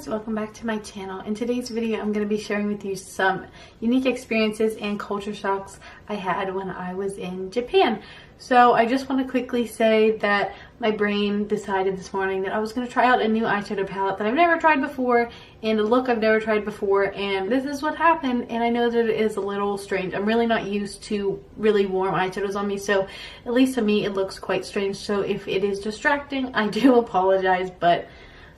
guys, welcome back to my channel. In today's video I'm going to be sharing with you some unique experiences and culture shocks I had when I was in Japan. So I just want to quickly say that my brain decided this morning that I was going to try out a new eyeshadow palette that I've never tried before and a look I've never tried before, and this is what happened. And I know that it is a little strange. I'm really not used to really warm eyeshadows on me, so at least to me it looks quite strange. So if it is distracting, I do apologize, but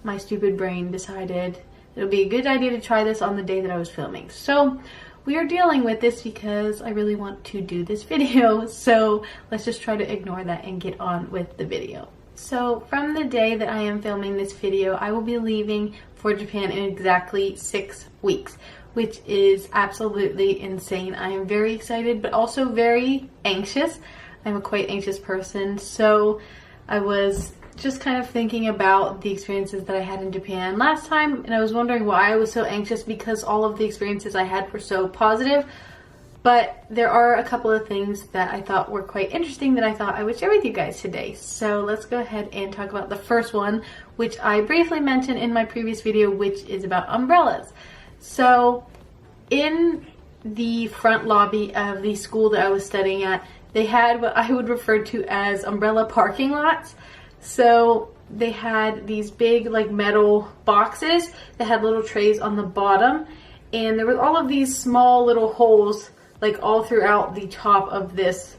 my stupid brain decided it would be a good idea to try this on the day that I was filming. So we are dealing with this because I really want to do this video. So let's just try to ignore that and get on with the video. So from the day that I am filming this video, I will be leaving for Japan in exactly 6 weeks, which is absolutely insane. I am very excited, but also very anxious. I'm a quite anxious person. So I was just kind of thinking about the experiences that I had in Japan last time, and I was wondering why I was so anxious because all of the experiences I had were so positive. But there are a couple of things that I thought were quite interesting that I thought I would share with you guys today. So let's go ahead and talk about the first one, which I briefly mentioned in my previous video, which is about umbrellas. So in the front lobby of the school that I was studying at, they had what I would refer to as umbrella parking lots. So they had these big like metal boxes that had little trays on the bottom, and there were all of these small little holes like all throughout the top of this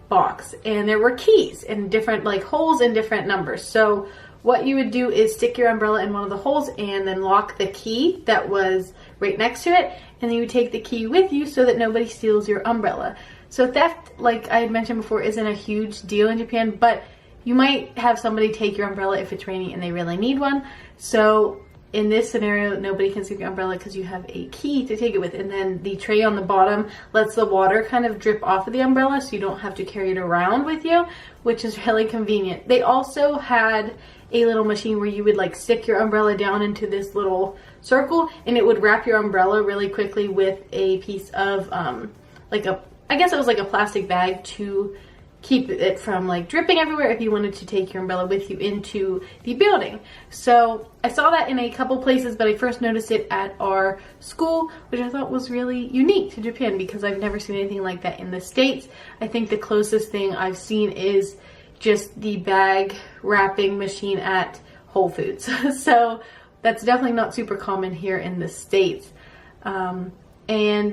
box, and there were keys in different like holes and different numbers. So what you would do is stick your umbrella in one of the holes and then lock the key that was right next to it, and then you would take the key with you so that nobody steals your umbrella. So theft, like I had mentioned before, isn't a huge deal in Japan, but you might have somebody take your umbrella if it's raining and they really need one. So in this scenario, nobody can steal your umbrella because you have a key to take it with. And then the tray on the bottom lets the water kind of drip off of the umbrella so you don't have to carry it around with you, which is really convenient. They also had a little machine where you would like stick your umbrella down into this little circle, and it would wrap your umbrella really quickly with a piece of I guess it was like a plastic bag to keep it from like dripping everywhere if you wanted to take your umbrella with you into the building. So I saw that in a couple places, but I first noticed it at our school, which I thought was really unique to Japan because I've never seen anything like that in the States. I think the closest thing I've seen is just the bag wrapping machine at Whole Foods. So that's definitely not super common here in the States. And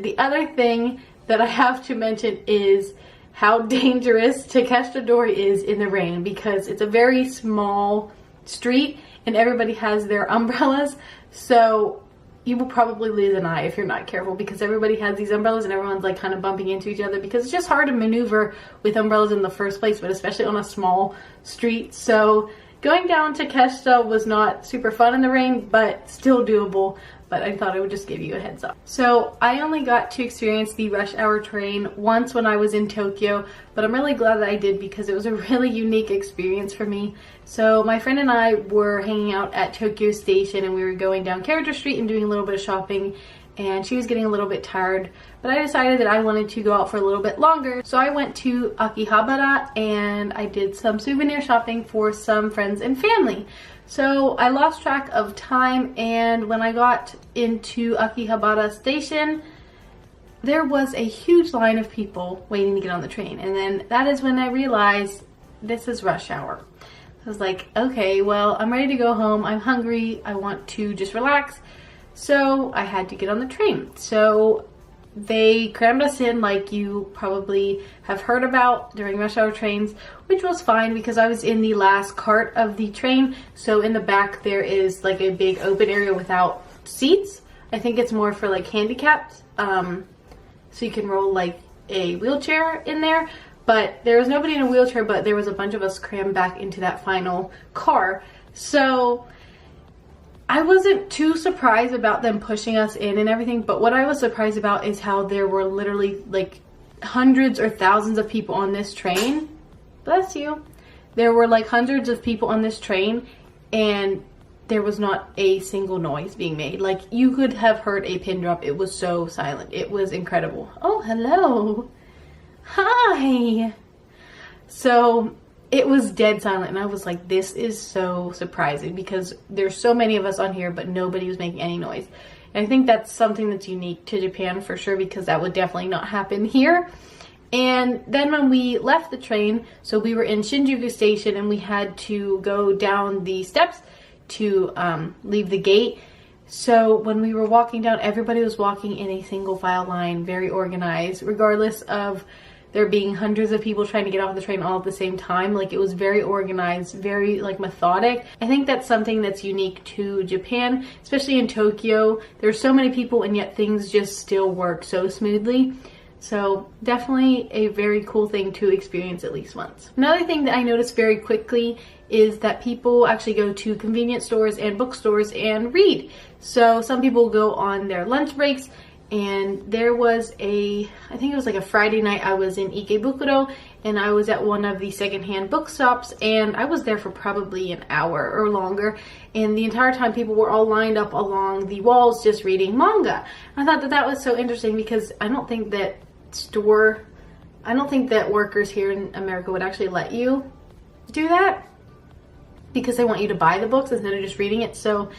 the other thing that I have to mention is how dangerous Takeshita-dori is in the rain, because it's a very small street and everybody has their umbrellas, so you will probably lose an eye if you're not careful, because everybody has these umbrellas and everyone's like kind of bumping into each other because it's just hard to maneuver with umbrellas in the first place, but especially on a small street. So going down to Takeshita was not super fun in the rain, but still doable. But I thought I would just give you a heads up. So I only got to experience the rush hour train once when I was in Tokyo, but I'm really glad that I did because it was a really unique experience for me. So my friend and I were hanging out at Tokyo Station, and we were going down Character Street and doing a little bit of shopping, and she was getting a little bit tired, but I decided that I wanted to go out for a little bit longer. So I went to Akihabara and I did some souvenir shopping for some friends and family. So I lost track of time, and when I got into Akihabara Station, there was a huge line of people waiting to get on the train. And then that is when I realized this is rush hour. I was like, okay, well, I'm ready to go home. I'm hungry. I want to just relax. So I had to get on the train. So they crammed us in like you probably have heard about during rush hour trains, which was fine because I was in the last cart of the train. So in the back there is like a big open area without seats. I think it's more for like handicapped, so you can roll like a wheelchair in there. But there was nobody in a wheelchair, but there was a bunch of us crammed back into that final car. So I wasn't too surprised about them pushing us in and everything, but what I was surprised about is how there were literally like hundreds or thousands of people on this train. Bless you. There were like hundreds of people on this train, and there was not a single noise being made. Like you could have heard a pin drop. It was so silent. It was incredible. Oh, hello. Hi. So it was dead silent, and I was like, this is so surprising because there's so many of us on here, but nobody was making any noise. And I think that's something that's unique to Japan for sure, because that would definitely not happen here. And then when we left the train, so we were in Shinjuku Station and we had to go down the steps to leave the gate. So when we were walking down, everybody was walking in a single file line, very organized, regardless of there being hundreds of people trying to get off the train all at the same time. Like, it was very organized, very like methodic. I think that's something that's unique to Japan, especially in Tokyo. There's so many people and yet things just still work so smoothly. So definitely a very cool thing to experience at least once. Another thing that I noticed very quickly is that people actually go to convenience stores and bookstores and read. So some people go on their lunch breaks, and there was I think it was like a Friday night, I was in Ikebukuro and I was at one of the secondhand bookshops, and I was there for probably an hour or longer, and the entire time people were all lined up along the walls just reading manga. I thought that that was so interesting because I don't think that workers here in America would actually let you do that, because they want you to buy the books instead of just reading it. So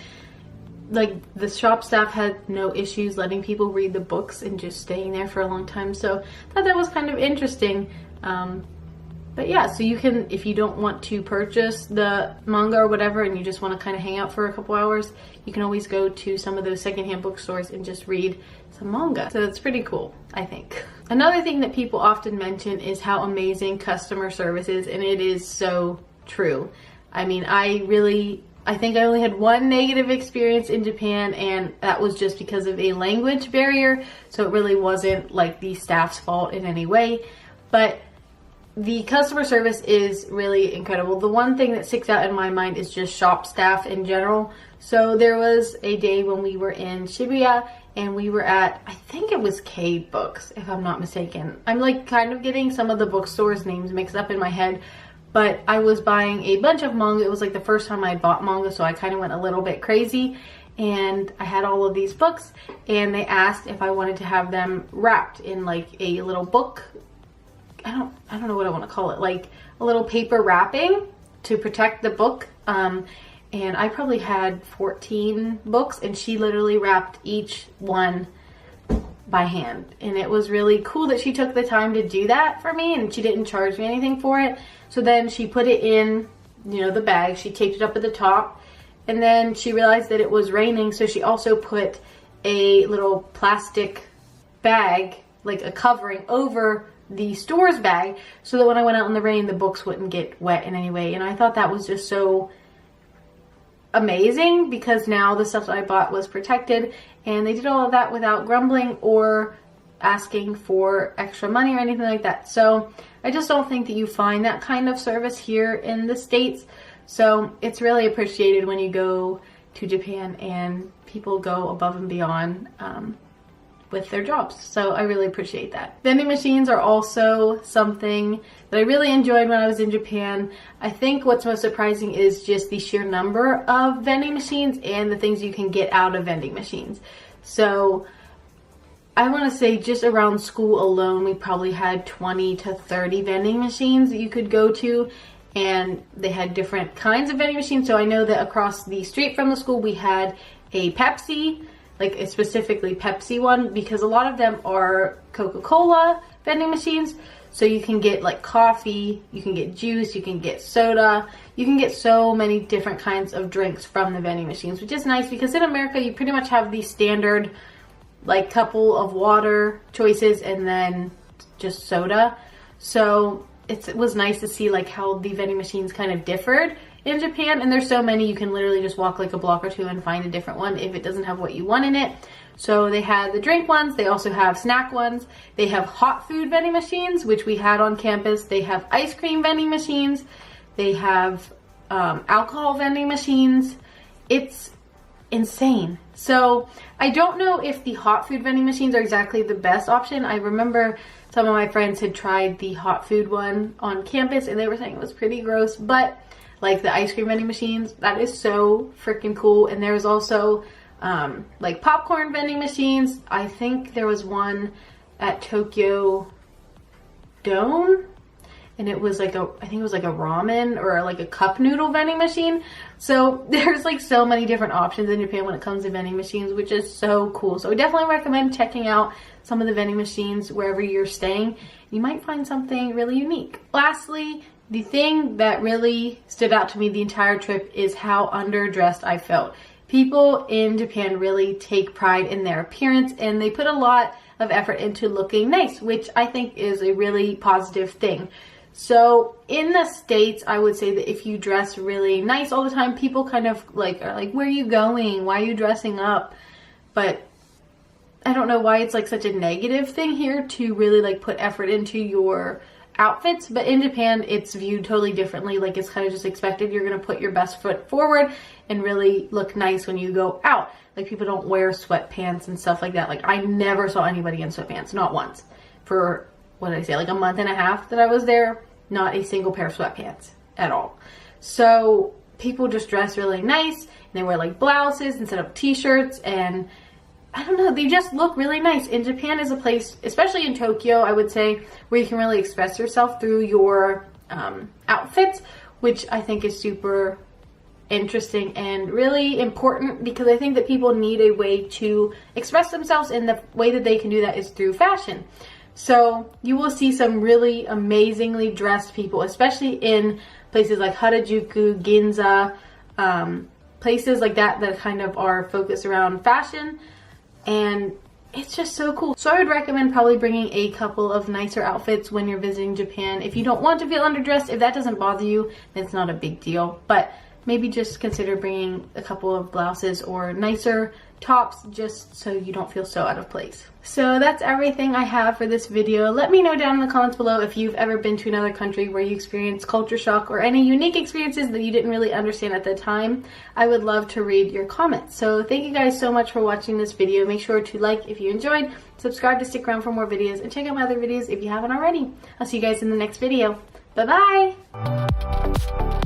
like, the shop staff had no issues letting people read the books and just staying there for a long time. So I thought that was kind of interesting. But yeah, so you can, if you don't want to purchase the manga or whatever and you just want to kind of hang out for a couple hours, you can always go to some of those secondhand bookstores and just read some manga. So it's pretty cool, I think. Another thing that people often mention is how amazing customer service is, and it is so true. I mean, I think I only had one negative experience in Japan, and that was just because of a language barrier. So it really wasn't like the staff's fault in any way, but the customer service is really incredible. The one thing that sticks out in my mind is just shop staff in general. So there was a day when we were in Shibuya and we were at, I think it was K Books, if I'm not mistaken. I'm like kind of getting some of the bookstores' names mixed up in my head. But I was buying a bunch of manga. It was like the first time I bought manga, so I kind of went a little bit crazy. And I had all of these books, and they asked if I wanted to have them wrapped in like a little book. I don't know what I want to call it, like a little paper wrapping to protect the book. And I probably had 14 books, and she literally wrapped each one by hand. And it was really cool that she took the time to do that for me, and she didn't charge me anything for it. So then she put it in, you know, the bag. She taped it up at the top, and then she realized that it was raining, so she also put a little plastic bag, like a covering, over the store's bag, so that when I went out in the rain, the books wouldn't get wet in any way. And I thought that was just so amazing, because now the stuff that I bought was protected, and they did all of that without grumbling or asking for extra money or anything like that. So I just don't think that you find that kind of service here in the States. So it's really appreciated when you go to Japan and people go above and beyond with their jobs. So I really appreciate that. Vending machines are also something that I really enjoyed when I was in Japan. I think what's most surprising is just the sheer number of vending machines and the things you can get out of vending machines. So I want to say just around school alone, we probably had 20 to 30 vending machines that you could go to, and they had different kinds of vending machines. So I know that across the street from the school, we had a Pepsi, like a specifically Pepsi one, because a lot of them are Coca-Cola vending machines. So you can get like coffee, you can get juice, you can get soda, you can get so many different kinds of drinks from the vending machines, which is nice because in America you pretty much have the standard like couple of water choices and then just soda. So it was nice to see like how the vending machines kind of differed in Japan, and there's so many you can literally just walk like a block or two and find a different one if it doesn't have what you want in it. So they had the drink ones, they also have snack ones, they have hot food vending machines, which we had on campus, they have ice cream vending machines, they have alcohol vending machines. It's insane. So I don't know if the hot food vending machines are exactly the best option. I remember some of my friends had tried the hot food one on campus and they were saying it was pretty gross, but like the ice cream vending machines, that is so freaking cool. And there was also like popcorn vending machines. I think there was one at Tokyo Dome, and it was like I think it was like a ramen or like a cup noodle vending machine. So there's like so many different options in Japan when it comes to vending machines, which is so cool. So I definitely recommend checking out some of the vending machines wherever you're staying. You might find something really unique. Lastly, the thing that really stood out to me the entire trip is how underdressed I felt. People in Japan really take pride in their appearance, and they put a lot of effort into looking nice, which I think is a really positive thing. So in the States, I would say that if you dress really nice all the time, people kind of like are like, where are you going? Why are you dressing up? But I don't know why it's like such a negative thing here to really like put effort into your outfits, but in Japan it's viewed totally differently. Like it's kind of just expected you're gonna put your best foot forward and really look nice when you go out. Like people don't wear sweatpants and stuff like that. Like I never saw anybody in sweatpants, not once. For what did I say, like a month and a half that I was there, not a single pair of sweatpants at all. So people just dress really nice, and they wear like blouses instead of t-shirts, and I don't know, they just look really nice. And Japan is a place, especially in Tokyo, I would say, where you can really express yourself through your outfits, which I think is super interesting and really important, because I think that people need a way to express themselves, and the way that they can do that is through fashion. So you will see some really amazingly dressed people, especially in places like Harajuku, Ginza, places like that kind of are focused around fashion. And it's just so cool. So I would recommend probably bringing a couple of nicer outfits when you're visiting Japan. If you don't want to feel underdressed, if that doesn't bother you, then it's not a big deal. But maybe just consider bringing a couple of blouses or nicer tops, just so you don't feel so out of place. So that's everything I have for this video. Let me know down in the comments below if you've ever been to another country where you experienced culture shock, or any unique experiences that you didn't really understand at the time. I would love to read your comments. So thank you guys so much for watching this video. Make sure to like if you enjoyed, subscribe to stick around for more videos, and check out my other videos if you haven't already. I'll see you guys in the next video. Bye bye!